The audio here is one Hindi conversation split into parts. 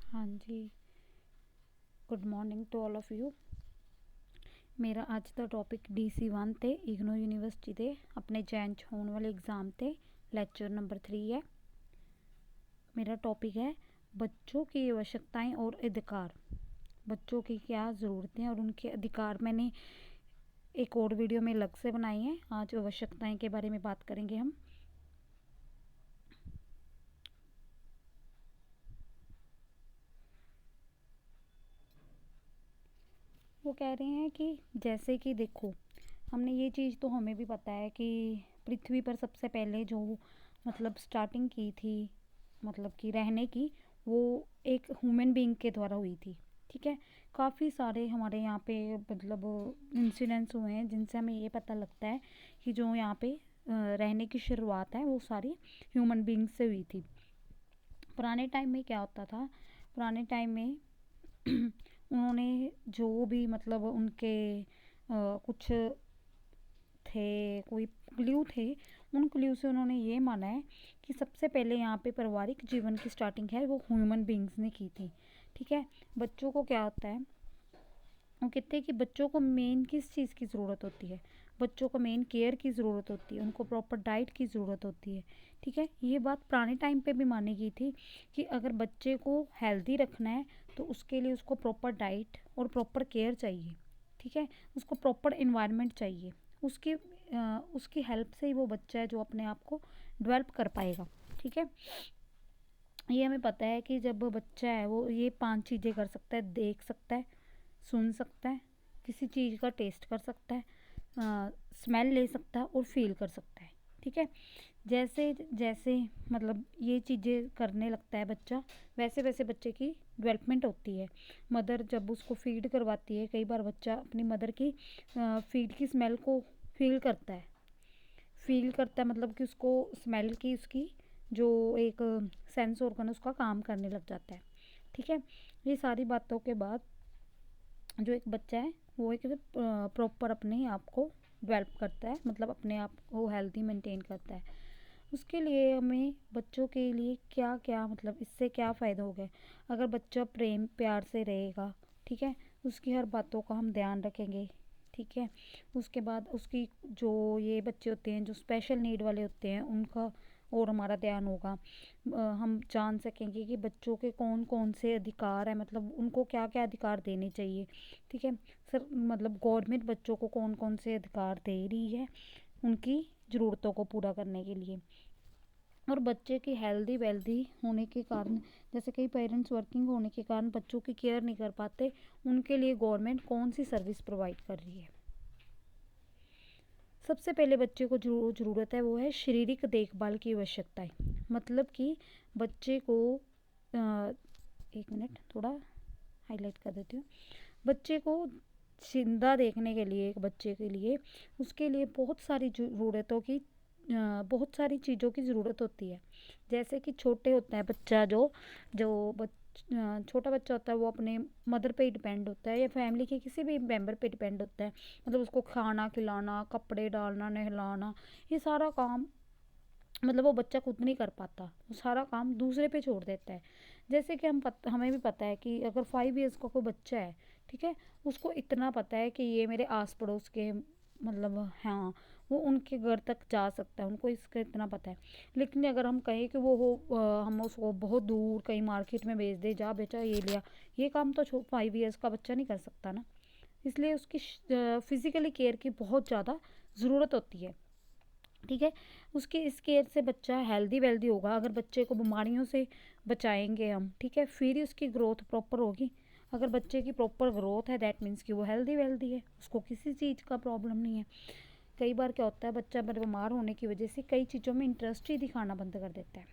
हाँ जी। Good morning to all of you. मेरा ਅੱਜ ਦਾ ਟੌਪਿਕ DC1 ਤੇ ਇਗਨੋ ਯੂਨੀਵਰਸਿਟੀ ਦੇ ਆਪਣੇ ਜੈਨ 'ਚ ਹੋਣ ਵਾਲੇ एग्ज़ाम ਤੇ लेक्चर नंबर 3 है। मेरा टॉपिक है बच्चों की आवश्यकताएं और अधिकार। बच्चों की क्या ज़रूरतें और उनके अधिकार मैंने एक और वीडियो में अलग से बनाई है। आज आवश्यकताएं के बारे में बात करेंगे हम। वो कह रहे हैं कि जैसे कि देखो, हमने ये चीज़ तो हमें भी पता है कि पृथ्वी पर सबसे पहले जो मतलब स्टार्टिंग की थी, मतलब कि रहने की, वो एक ह्यूमन बीइंग के द्वारा हुई थी। ठीक है। काफ़ी सारे हमारे यहाँ पे मतलब इंसिडेंट्स हुए हैं जिनसे हमें ये पता लगता है कि जो यहाँ पे रहने की शुरुआत है वो सारी ह्यूमन बीइंग से हुई थी। पुराने टाइम में क्या होता था, पुराने टाइम में उन्होंने जो भी मतलब उनके कुछ थे, कोई क्ल्यू थे, उन क्ल्यू से उन्होंने ये माना है कि सबसे पहले यहाँ पे पारिवारिक जीवन की स्टार्टिंग है वो ह्यूमन बींग्स ने की थी। ठीक है। बच्चों को क्या होता है, वो कहते हैं कि बच्चों को मेन किस चीज़ की ज़रूरत होती है, बच्चों को मेन केयर की ज़रूरत होती है, उनको प्रॉपर डाइट की ज़रूरत होती है। ठीक है। ये बात पुराने टाइम पे भी मानी गई थी कि अगर बच्चे को हेल्दी रखना है तो उसके लिए उसको प्रॉपर डाइट और प्रॉपर केयर चाहिए। ठीक है। उसको प्रॉपर इन्वायरमेंट चाहिए। उसकी हेल्प से ही वो बच्चा है जो अपने आप को डेवलप कर पाएगा। ठीक है। ये हमें पता है कि जब बच्चा है वो ये 5 चीज़ें कर सकता है, देख सकता है, सुन सकता है, किसी चीज़ का टेस्ट कर सकता है, स्मेल ले सकता है और फील कर सकता है। ठीक है। जैसे जैसे मतलब ये चीज़ें करने लगता है बच्चा, वैसे वैसे बच्चे की डेवलपमेंट होती है। मदर जब उसको फीड करवाती है, कई बार बच्चा अपनी मदर की फीड की स्मेल को फील करता है मतलब कि उसको स्मेल की उसकी जो एक सेंस ऑर्गन उसका काम करने लग जाता है। ठीक है। ये सारी बातों के बाद जो एक बच्चा है वो एक प्रॉपर अपने आप को डेवलप करता है, मतलब अपने आप को हेल्दी मेंटेन करता है। उसके लिए हमें बच्चों के लिए क्या क्या मतलब इससे क्या फ़ायदा हो गया, अगर बच्चा प्रेम प्यार से रहेगा। ठीक है। उसकी हर बातों का हम ध्यान रखेंगे। ठीक है। उसके बाद उसकी जो ये बच्चे होते हैं जो स्पेशल नीड वाले होते हैं उनका और हमारा ध्यान होगा। हम जान सकेंगे कि बच्चों के कौन कौन से अधिकार है, मतलब उनको क्या क्या अधिकार देने चाहिए। ठीक है। सर मतलब गवर्नमेंट बच्चों को कौन कौन से अधिकार दे रही है उनकी ज़रूरतों को पूरा करने के लिए। और बच्चे की हेल्दी वेल्दी होने के कारण, जैसे कई पेरेंट्स वर्किंग होने के कारण बच्चों की केयर नहीं कर पाते, उनके लिए गवर्नमेंट कौन सी सर्विस प्रोवाइड कर रही है। सबसे पहले बच्चे को जो ज़रूरत है वो है शारीरिक देखभाल की आवश्यकताएं। मतलब कि बच्चे को एक मिनट थोड़ा हाईलाइट कर देती हूँ। बच्चे को जिंदा देखने के लिए, एक बच्चे के लिए उसके लिए बहुत सारी ज़रूरतों की बहुत सारी चीज़ों की ज़रूरत होती है। जैसे कि छोटे होता है बच्चा, जो जो छोटा बच्चा होता है वो अपने मदर पे डिपेंड होता है या फैमिली के किसी भी मेंबर पे डिपेंड होता है। मतलब उसको खाना खिलाना, कपड़े डालना, नहलाना, ये सारा काम मतलब वो बच्चा खुद नहीं कर पाता, वो सारा काम दूसरे पे छोड़ देता है। जैसे कि हमें भी पता है कि अगर 5 ईयर्स का कोई बच्चा है, ठीक है, उसको इतना पता है कि ये मेरे आस पड़ोस के मतलब हाँ, वो उनके घर तक जा सकता है, उनको इसका इतना पता है। लेकिन अगर हम कहें कि वो हम उसको बहुत दूर कहीं मार्केट में भेज दे, जा बेटा ये लिया, ये काम तो 5 ईयर्स का बच्चा नहीं कर सकता ना। इसलिए उसकी फिज़िकली केयर की बहुत ज़्यादा ज़रूरत होती है। ठीक है। उसकी इस केयर से बच्चा हेल्दी वेल्दी होगा। अगर बच्चे को बीमारियों से बचाएंगे हम, ठीक है, फिर ही उसकी ग्रोथ प्रॉपर होगी। अगर बच्चे की प्रॉपर ग्रोथ है दैट मीन्स कि वो हेल्दी वेल्दी है, उसको किसी चीज़ का प्रॉब्लम नहीं है। कई बार क्या होता है, बच्चा बीमार होने की वजह से कई चीज़ों में इंटरेस्ट ही दिखाना बंद कर देता है।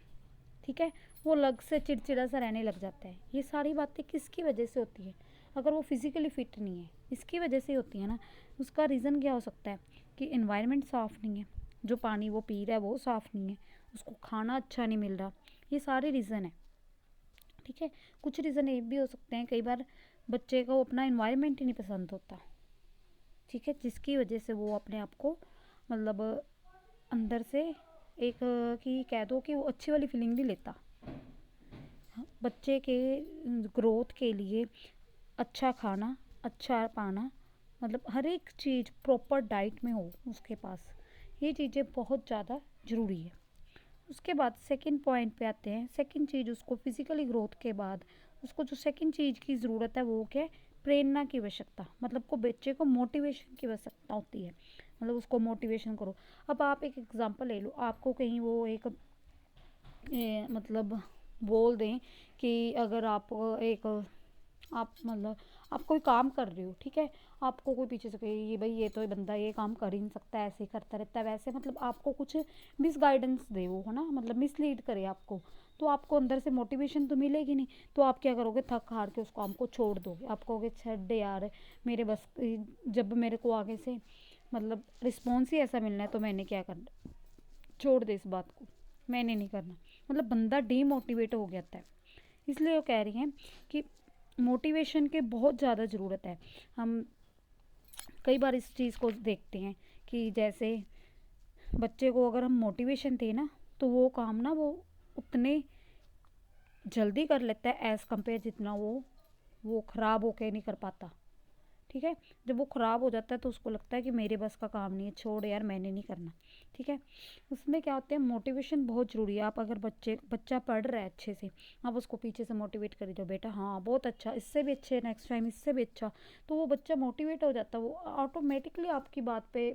ठीक है। वो अलग से चिड़चिड़ा सा रहने लग जाता है। ये सारी बातें किसकी वजह से होती है, अगर वो फिज़िकली फिट नहीं है इसकी वजह से होती है ना। उसका रीज़न क्या हो सकता है कि इन्वायरमेंट साफ़ नहीं है, जो पानी वो पी रहा है वो साफ़ नहीं है, उसको खाना अच्छा नहीं मिल रहा, ये सारे रीज़न है। ठीक है। कुछ रीज़न ये भी हो सकते हैं, कई बार बच्चे को अपना इन्वायरमेंट ही नहीं पसंद होता। ठीक है। जिसकी वजह से वो अपने आप को मतलब अंदर से एक कि कह दो कि वो अच्छी वाली फीलिंग नहीं लेता। बच्चे के ग्रोथ के लिए अच्छा खाना, अच्छा पाना, मतलब हर एक चीज़ प्रॉपर डाइट में हो उसके पास, ये चीज़ें बहुत ज़्यादा ज़रूरी है। उसके बाद सेकंड पॉइंट पे आते हैं। सेकंड चीज़, उसको फिजिकली ग्रोथ के बाद उसको जो सेकंड चीज़ की ज़रूरत है वो क्या है? प्रेरणा की आवश्यकता, मतलब को बच्चे को मोटिवेशन की आवश्यकता होती है, मतलब उसको मोटिवेशन करो। अब आप एक एग्जांपल ले लो, आपको कहीं वो एक मतलब बोल दें कि अगर आप एक आप मतलब आप कोई काम कर रहे हो, ठीक है, आपको कोई पीछे से कहे ये भाई ये तो ये बंदा ये काम कर ही नहीं सकता, ऐसे ही करता रहता है, वैसे मतलब आपको कुछ मिस गाइडेंस दे वो, है ना, मतलब मिसलीड करे आपको, तो आपको अंदर से मोटिवेशन तो मिलेगी नहीं। तो आप क्या करोगे? थक हार के उस काम को छोड़ दोगे। आप कहोगे छੱਡ यार, मेरे बस जब मेरे को आगे से मतलब रिस्पॉन्स ही ऐसा मिलना है तो मैंने क्या करना, छोड़ दे इस बात को, मैंने नहीं करना। मतलब बंदा डीमोटिवेट हो जाता है। इसलिए वो कह रही हैं कि मोटिवेशन के बहुत ज़्यादा ज़रूरत है। हम कई बार इस चीज़ को देखते हैं कि जैसे बच्चे को अगर हम मोटिवेशन दें ना, तो वो काम ना वो उतने जल्दी कर लेता है एज़ कम्पेयर जितना वो ख़राब होके नहीं कर पाता, ठीक है। जब वो ख़राब हो जाता है तो उसको लगता है कि मेरे बस का काम नहीं है, छोड़ यार मैंने नहीं करना, ठीक है। उसमें क्या होता है, मोटिवेशन बहुत ज़रूरी है। आप अगर बच्चा पढ़ रहा है अच्छे से, आप उसको पीछे से मोटिवेट कर दो, बेटा हाँ बहुत अच्छा, इससे भी अच्छे, नेक्स्ट टाइम इससे भी अच्छा, तो वो बच्चा मोटिवेट हो जाता है, वो ऑटोमेटिकली आपकी बात पे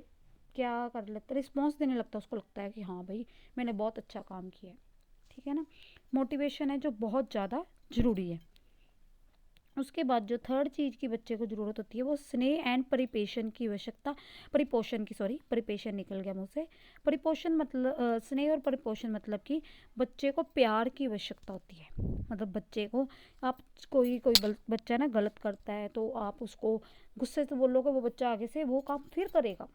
क्या कर लेता है, रिस्पॉन्स देने लगता है। उसको लगता है कि हाँ भाई मैंने बहुत अच्छा काम किया है, ठीक है ना। मोटिवेशन है जो बहुत ज़्यादा ज़रूरी है। उसके बाद जो थर्ड चीज़ की बच्चे को ज़रूरत होती है वो स्नेह एंड परिपेशन की आवश्यकता, परिपोषण की, सॉरी परिपेशन निकल गया मुँह से। परिपोषण मतलब स्नेह और परिपोषण मतलब कि बच्चे को प्यार की आवश्यकता होती है। मतलब बच्चे को आप कोई कोई बच्चा ना गलत करता है तो आप उसको गुस्से से बोलोगे, वो बच्चा आगे से वो काम फिर करेगा,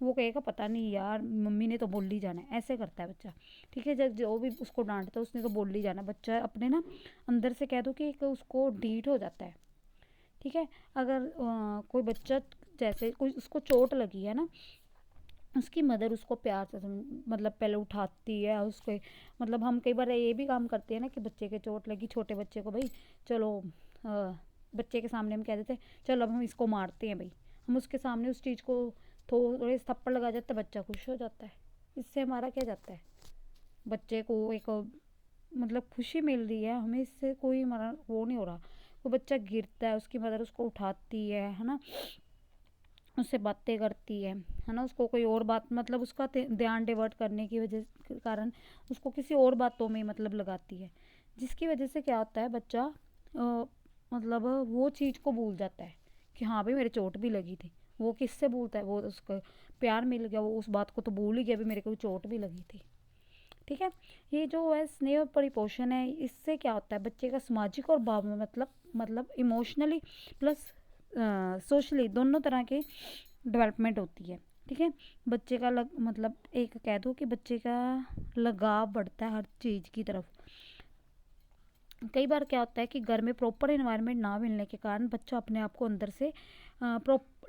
वो कहेगा पता नहीं यार मम्मी ने तो बोल ही जाना है, ऐसे करता है बच्चा, ठीक है। जब जो भी उसको डांटता है उसने तो बोल ही जाना, बच्चा अपने ना अंदर से कह दो कि एक उसको डीट हो जाता है, ठीक है। अगर कोई बच्चा जैसे कोई उसको चोट लगी है ना, उसकी मदर उसको प्यार से मतलब पहले उठाती है उसको, मतलब हम कई बार ये भी काम करते हैं ना कि बच्चे के चोट लगी, छोटे बच्चे को भाई चलो बच्चे के सामने हम कह देते हैं चलो अब हम इसको मारते हैं भाई, हम उसके सामने उस चीज़ को थोड़े से थप्पड़ लगा जाता है, बच्चा खुश हो जाता है। इससे हमारा क्या जाता है, बच्चे को एक मतलब खुशी मिल रही है हमें, इससे कोई हमारा वो नहीं हो रहा। वो बच्चा गिरता है, उसकी मदर उसको उठाती है ना, उससे बातें करती है ना, उसको कोई और बात मतलब उसका ध्यान डिवर्ट करने की वजह के कारण उसको किसी और बातों में मतलब लगाती है, जिसकी वजह से क्या होता है बच्चा मतलब वो चीज़ को भूल जाता है कि हाँ भाई मेरे चोट भी लगी थी। वो किससे भूलता है, वो उसको प्यार मिल गया, वो उस बात को तो भूल ही गया भी मेरे को चोट भी लगी थी, ठीक है। ये जो है स्नेह और परिपोषण है, इससे क्या होता है बच्चे का सामाजिक और भाव मतलब इमोशनली प्लस सोशली दोनों तरह के डेवलपमेंट होती है, ठीक है। बच्चे का मतलब एक कह दो कि बच्चे का लगाव बढ़ता है हर चीज़ की तरफ। कई बार क्या होता है कि घर में प्रॉपर इन्वायरमेंट ना मिलने के कारण बच्चा अपने आप को अंदर से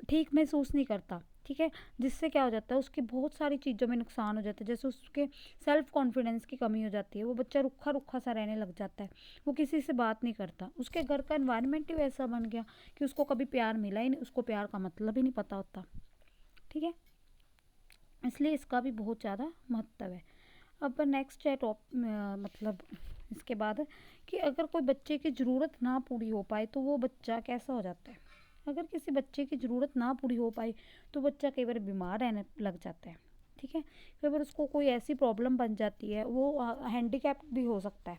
ठीक महसूस नहीं करता, ठीक है। जिससे क्या हो जाता है उसकी बहुत सारी चीज़ों में नुकसान हो जाता है, जैसे उसके सेल्फ कॉन्फिडेंस की कमी हो जाती है, वो बच्चा रुखा रुखा सा रहने लग जाता है, वो किसी से बात नहीं करता, उसके घर का इन्वायरमेंट ही वैसा बन गया कि उसको कभी प्यार मिला ही नहीं, उसको प्यार का मतलब ही नहीं पता होता, ठीक है। इसलिए इसका भी बहुत ज़्यादा महत्व है। अब नेक्स्ट है मतलब इसके बाद कि अगर कोई बच्चे की ज़रूरत ना पूरी हो पाए तो वो बच्चा कैसा हो जाता है। अगर किसी बच्चे की ज़रूरत ना पूरी हो पाए तो बच्चा कई बार बीमार रहने लग जाता है, ठीक है। कई बार उसको कोई ऐसी प्रॉब्लम बन जाती है, वो हैंडीकैप्ड भी हो सकता है,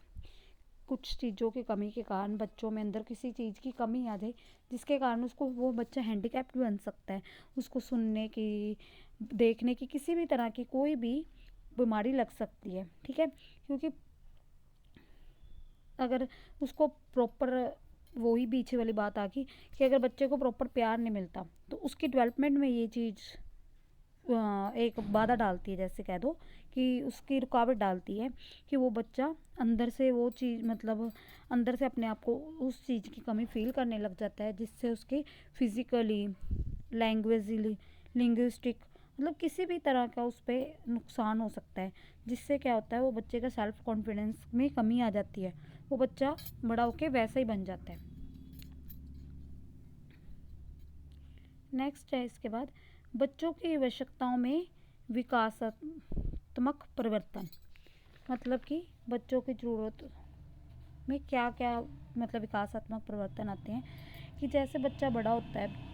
कुछ चीज़ों की कमी के कारण बच्चों में अंदर किसी चीज़ की कमी आ जाए जिसके कारण उसको वो बच्चा हैंडीकैप्ड बन सकता है। उसको सुनने की, देखने की, किसी भी तरह की कोई भी बीमारी लग सकती है, ठीक है। क्योंकि अगर उसको प्रॉपर, वही पीछे वाली बात आ गई कि अगर बच्चे को प्रॉपर प्यार नहीं मिलता तो उसकी डेवलपमेंट में ये चीज़ एक बाधा डालती है, जैसे कह दो कि उसकी रुकावट डालती है कि वो बच्चा अंदर से वो चीज़ मतलब अंदर से अपने आप को उस चीज़ की कमी फील करने लग जाता है, जिससे उसकी फिज़िकली, लैंग्वेजली, लिंग्विस्टिक मतलब किसी भी तरह का उस पर नुकसान हो सकता है, जिससे क्या होता है वो बच्चे का सेल्फ कॉन्फिडेंस में कमी आ जाती है, वो बच्चा बड़ा होके वैसा ही बन जाता है। नेक्स्ट है इसके बाद बच्चों की आवश्यकताओं में विकासात्मक परिवर्तन। मतलब कि बच्चों की ज़रूरत में क्या क्या मतलब विकासात्मक परिवर्तन आते हैं कि जैसे बच्चा बड़ा होता है,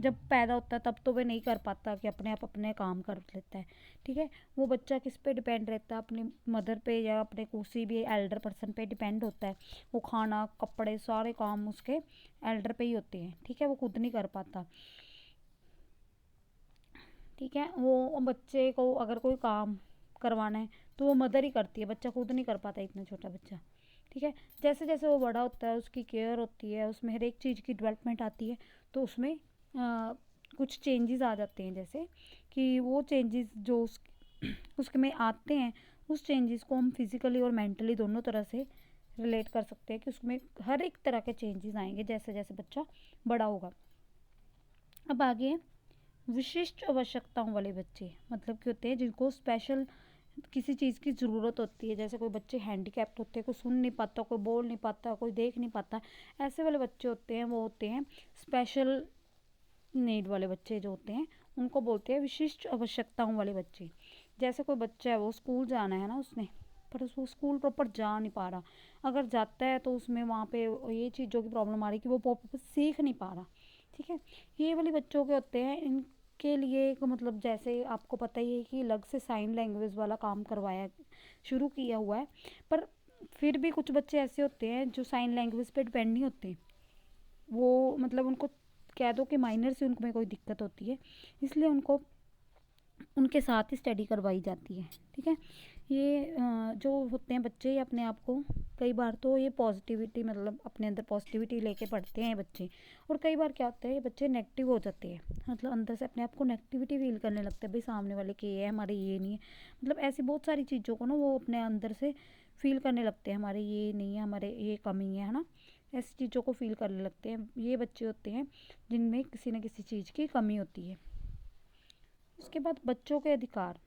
जब पैदा होता है तब तो वह नहीं कर पाता कि अपने आप अपने काम कर लेता है, ठीक है। वो बच्चा किस पे डिपेंड रहता है, अपनी मदर पे या अपने किसी भी एल्डर पर्सन पे डिपेंड होता है। वो खाना कपड़े सारे काम उसके एल्डर पे ही होते हैं, ठीक है, वो खुद नहीं कर पाता, ठीक है। वो बच्चे को अगर कोई काम करवाना है तो वो मदर ही करती है, बच्चा खुद नहीं कर पाता, इतना छोटा बच्चा, ठीक है। जैसे जैसे वो बड़ा होता है उसकी केयर होती है, उसमें हर एक चीज़ की डेवलपमेंट आती है, तो उसमें कुछ चेंजेस आ जाते हैं, जैसे कि वो चेंजेस जो उसके में आते हैं, उस चेंजेस को हम फिज़िकली और मेंटली दोनों तरह से रिलेट कर सकते हैं कि उसमें हर एक तरह के चेंजेस आएंगे जैसे जैसे बच्चा बड़ा होगा। अब आगे है विशिष्ट आवश्यकताओं वाले बच्चे, मतलब कि होते हैं जिनको स्पेशल किसी चीज़ की ज़रूरत होती है। जैसे कोई बच्चे हैंडीकैप्ड होते हैं, कोई सुन नहीं पाता, कोई बोल नहीं पाता, कोई देख नहीं पाता, ऐसे वाले बच्चे होते हैं, वो होते हैं स्पेशल नीड वाले बच्चे जो होते हैं, उनको बोलते हैं विशिष्ट आवश्यकताओं वाले बच्चे। जैसे कोई बच्चा है, वो स्कूल जाना है ना उसने, पर वो स्कूल प्रॉपर जा नहीं पा रहा, अगर जाता है तो उसमें वहाँ पे ये चीज़ों की प्रॉब्लम आ रही है कि वो प्रॉपर सीख नहीं पा रहा, ठीक है। ये वाले बच्चों के होते हैं, इनके लिए एक मतलब जैसे आपको पता ही है कि अलग से साइन लैंग्वेज वाला काम करवाया शुरू किया हुआ है, पर फिर भी कुछ बच्चे ऐसे होते हैं जो साइन लैंग्वेज पे डिपेंड नहीं होते, वो मतलब उनको कह दो कि माइनर से उनको में कोई दिक्कत होती है, इसलिए उनको उनके साथ ही स्टडी करवाई जाती है, ठीक है। ये जो होते हैं बच्चे, ये अपने आप को कई बार तो ये पॉजिटिविटी मतलब अपने अंदर पॉजिटिविटी लेके पढ़ते हैं बच्चे, और कई बार क्या होता है ये बच्चे नेगेटिव हो जाते हैं, मतलब अंदर से अपने आप को नेगेटिविटी फील करने लगते हैं, भाई सामने वाले के ये है, हमारे ये नहीं है, मतलब ऐसी बहुत सारी चीज़ों को ना वो अपने अंदर से फील करने लगते हैं, हमारे ये नहीं है, हमारे ये कमी है ना, ऐसी चीज़ों को फील करने लगते हैं। ये बच्चे होते हैं जिनमें किसी न किसी चीज़ की कमी होती है। उसके बाद बच्चों के अधिकार,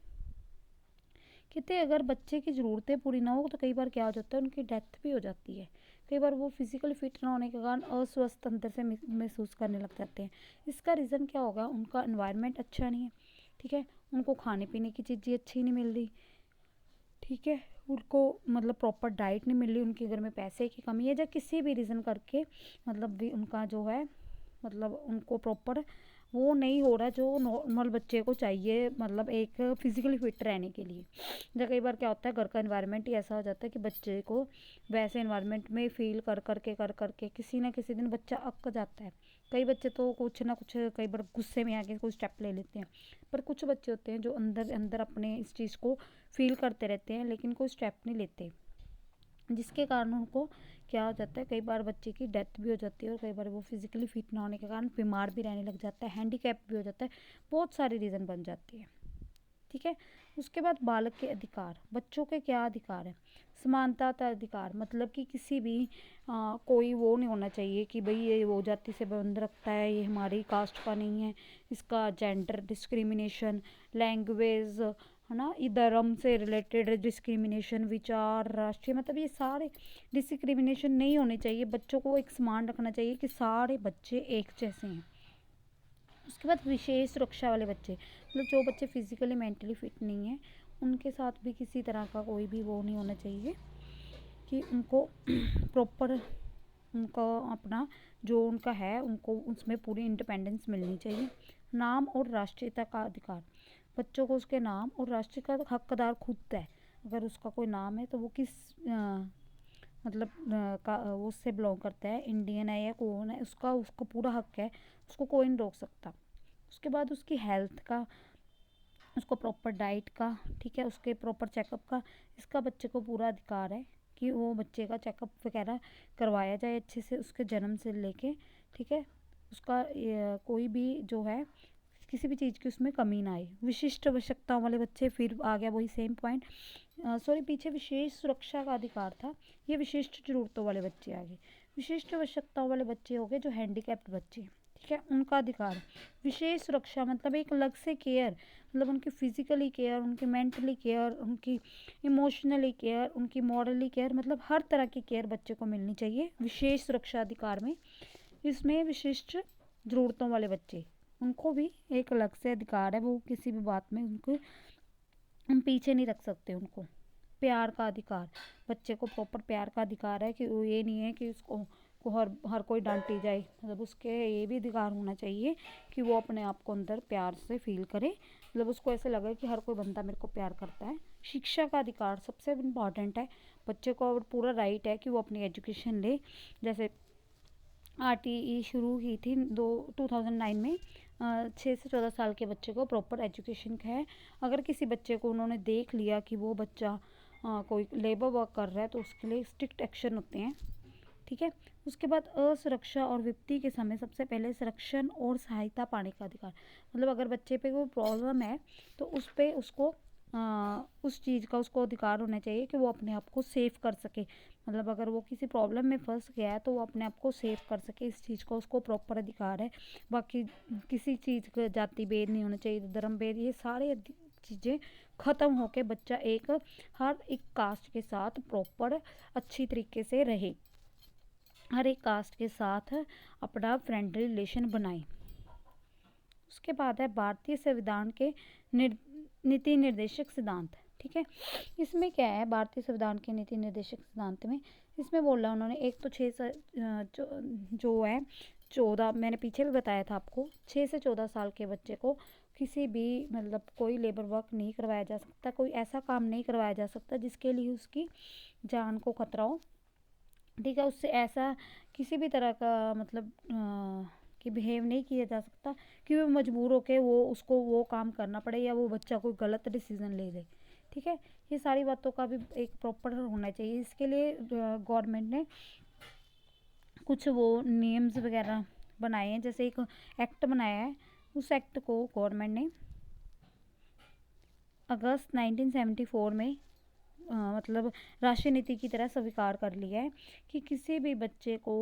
कहते हैं अगर बच्चे की ज़रूरतें पूरी ना हो तो कई बार क्या हो जाता है उनकी डेथ भी हो जाती है। कई बार वो फिजिकली फिट ना होने के कारण अस्वस्थ अंदर से महसूस करने लग जाते हैं। इसका रीज़न क्या होगा, उनका एनवायरनमेंट अच्छा नहीं है, ठीक है, उनको खाने पीने की चीज़ें अच्छी नहीं मिल रही, ठीक है, उनको मतलब प्रॉपर डाइट नहीं मिल रही, उनके घर में पैसे की कमी है, या किसी भी रीज़न करके मतलब भी उनका जो है मतलब उनको प्रॉपर वो नहीं हो रहा जो नॉर्मल बच्चे को चाहिए, मतलब एक फिजिकली फिट रहने के लिए। या कई बार क्या होता है घर का एनवायरनमेंट ही ऐसा हो जाता है कि बच्चे को वैसे एनवायरनमेंट में फील कर करके किसी ना किसी दिन बच्चा अक जाता है। कई बच्चे तो कुछ ना कुछ कई बार गुस्से में आके कोई स्टेप ले लेते हैं, पर कुछ बच्चे होते हैं जो अंदर अंदर अपने इस चीज़ को फील करते रहते हैं लेकिन कोई स्टेप नहीं लेते, जिसके कारण उनको क्या हो जाता है, कई बार बच्चे की डेथ भी हो जाती है, और कई बार वो फिजिकली फिट ना होने के कारण बीमार भी रहने लग जाता है, हैंडीकैप भी हो जाता है, बहुत सारे रीज़न बन जाती है, ठीक है। उसके बाद बालक के अधिकार, बच्चों के क्या अधिकार है, समानता का अधिकार, मतलब कि किसी भी कोई वो नहीं होना चाहिए कि भाई ये वो जाति से संबंध रखता है, ये हमारी कास्ट का नहीं है, इसका जेंडर डिस्क्रिमिनेशन, लैंग्वेज है ना, धर्म से रिलेटेड डिस्क्रिमिनेशन, विचार, राष्ट्रीय, मतलब ये सारे डिस्क्रिमिनेशन नहीं होने चाहिए। बच्चों को एक समान रखना चाहिए कि सारे बच्चे एक जैसे हैं। उसके बाद विशेष सुरक्षा वाले बच्चे, मतलब जो बच्चे फिजिकली मेंटली फिट नहीं है उनके साथ भी किसी तरह का कोई भी वो नहीं होना चाहिए कि उनको प्रॉपर उनका अपना जो उनका है उनको उसमें पूरी इंडिपेंडेंस मिलनी चाहिए। नाम और राष्ट्रीयता का अधिकार, बच्चों को उसके नाम और राष्ट्रीय का हकदार खुद है। अगर उसका कोई नाम है तो वो किस मतलब का वो उससे बिलोंग करता है, इंडियन है या कौन है, उसका उसको पूरा हक है, उसको कोई नहीं रोक सकता। उसके बाद उसकी हेल्थ का, उसको प्रॉपर डाइट का, ठीक है, उसके प्रॉपर चेकअप का, इसका बच्चे को पूरा अधिकार है कि वो बच्चे का चेकअप वगैरह करवाया जाए अच्छे से उसके जन्म से लेके, ठीक है, उसका कोई भी जो है किसी भी चीज़ की उसमें कमी ना आए। विशिष्ट आवश्यकताओं वाले बच्चे, फिर आ गया वही सेम पॉइंट, सॉरी पीछे विशेष सुरक्षा का अधिकार था, ये विशिष्ट ज़रूरतों वाले बच्चे आ गए। विशिष्ट आवश्यकताओं वाले बच्चे हो गए जो हैंडीकैप्ड बच्चे, ठीक है, उनका अधिकार। विशेष सुरक्षा मतलब एक अलग से केयर, मतलब उनकी फिजिकली केयर, उनकी मेंटली केयर, उनकी इमोशनली केयर, उनकी मॉरली केयर, मतलब हर तरह की केयर बच्चे को मिलनी चाहिए विशेष सुरक्षा अधिकार में। इसमें विशिष्ट ज़रूरतों वाले बच्चे, उनको भी एक अलग से अधिकार है, वो किसी भी बात में उनको हम पीछे नहीं रख सकते उनको। प्यार का अधिकार, बच्चे को प्रॉपर प्यार का अधिकार है कि वो ये नहीं है कि उसको को हर कोई डांटी जाए, मतलब उसके ये भी अधिकार होना चाहिए कि वो अपने आप को अंदर प्यार से फील करे, मतलब उसको ऐसे लगे कि हर कोई बंदा मेरे को प्यार करता है। शिक्षा का अधिकार सबसे इम्पॉर्टेंट है, बच्चे को पूरा राइट है कि वो अपनी एजुकेशन ले। जैसे RTE शुरू की थी 2009 में, 6 से 14 साल के बच्चे को प्रॉपर एजुकेशन है। अगर किसी बच्चे को उन्होंने देख लिया कि वो बच्चा कोई लेबर वर्क कर रहा है तो उसके लिए स्ट्रिक्ट एक्शन होते हैं, ठीक है। उसके बाद असुरक्षा और विपत्ति के समय सबसे पहले संरक्षण और सहायता पाने का अधिकार, मतलब अगर बच्चे पे कोई प्रॉब्लम है तो उस पर उसको उस चीज़ का उसको अधिकार होना चाहिए कि वो अपने आप को सेव कर सके, मतलब अगर वो किसी प्रॉब्लम में फंस गया है तो वो अपने आप को सेव कर सके, इस चीज़ का उसको प्रॉपर अधिकार है। बाकी किसी चीज़ का जाति भेद नहीं होना चाहिए, धर्म भेद, ये सारे चीज़ें ख़त्म होके बच्चा हर एक कास्ट के साथ प्रॉपर अच्छी तरीके से रहे, हर एक कास्ट के साथ अपना फ्रेंडली रिलेशन बनाए। उसके बाद है भारतीय संविधान के नीति निर्देशक सिद्धांत, ठीक है। इसमें क्या है, भारतीय संविधान के नीति निर्देशक सिद्धांत में इसमें बोला उन्होंने, एक तो 6 से जो है 14, मैंने पीछे भी बताया था आपको, 6 से 14 साल के बच्चे को किसी भी मतलब कोई लेबर वर्क नहीं करवाया जा सकता, कोई ऐसा काम नहीं करवाया जा सकता जिसके लिए उसकी जान को खतरा हो, ठीक है। उससे ऐसा किसी भी तरह का मतलब कि बिहेव नहीं किया जा सकता कि वो मजबूर होकर उसको वो काम करना पड़े या वो बच्चा कोई गलत डिसीजन ले ले, ठीक है। ये सारी बातों का भी एक प्रॉपर होना चाहिए। इसके लिए गवर्नमेंट ने कुछ वो नियम्स वगैरह बनाए हैं, जैसे एक एक्ट बनाया है, उस एक्ट को गवर्नमेंट ने अगस्त 1974 में मतलब राष्ट्रीय नीति की तरह स्वीकार कर लिया है कि किसी भी बच्चे को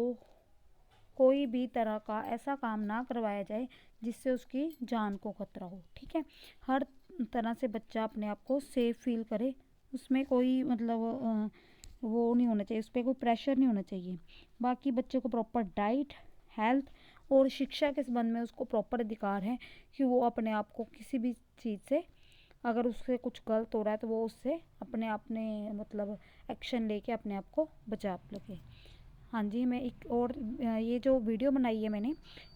कोई भी तरह का ऐसा काम ना करवाया जाए जिससे उसकी जान को खतरा हो, ठीक है। हर तरह से बच्चा अपने आप को सेफ फील करे, उसमें कोई मतलब वो नहीं होना चाहिए, उस पर कोई प्रेशर नहीं होना चाहिए। बाकी बच्चे को प्रॉपर डाइट, हेल्थ और शिक्षा के संबंध में उसको प्रॉपर अधिकार है कि वो अपने आप को किसी भी चीज़ से, अगर उससे कुछ गलत हो रहा है तो वो उससे अपने मतलब एक्शन लेके अपने आप को बचा लगे। हाँ जी, मैं एक और ये जो वीडियो बनाई है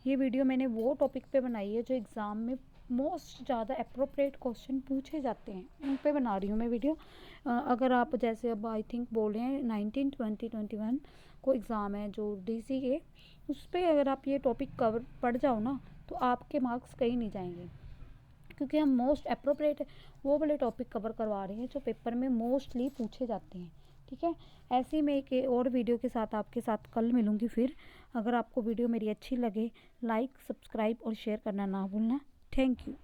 ये वीडियो मैंने वो टॉपिक पे बनाई है जो एग्ज़ाम में मोस्ट ज़्यादा अप्रोप्रिएट क्वेश्चन पूछे जाते हैं, उन पे बना रही हूँ मैं वीडियो। अगर आप जैसे अब आई थिंक बोल रहे हैं 19, 20, 21 को एग्ज़ाम है जो DC के, उस पर अगर आप ये टॉपिक कवर पढ़ जाओ ना तो आपके मार्क्स कहीं नहीं जाएंगे, क्योंकि हम मोस्ट अप्रोप्रिएट वो वाले टॉपिक कवर करवा रहे हैं जो पेपर में मोस्टली पूछे जाते हैं, ठीक है। ऐसे ही मैं एक और वीडियो के साथ आपके साथ कल मिलूँगी फिर। अगर आपको वीडियो मेरी अच्छी लगे, लाइक, सब्सक्राइब और शेयर करना ना भूलना। Thank you.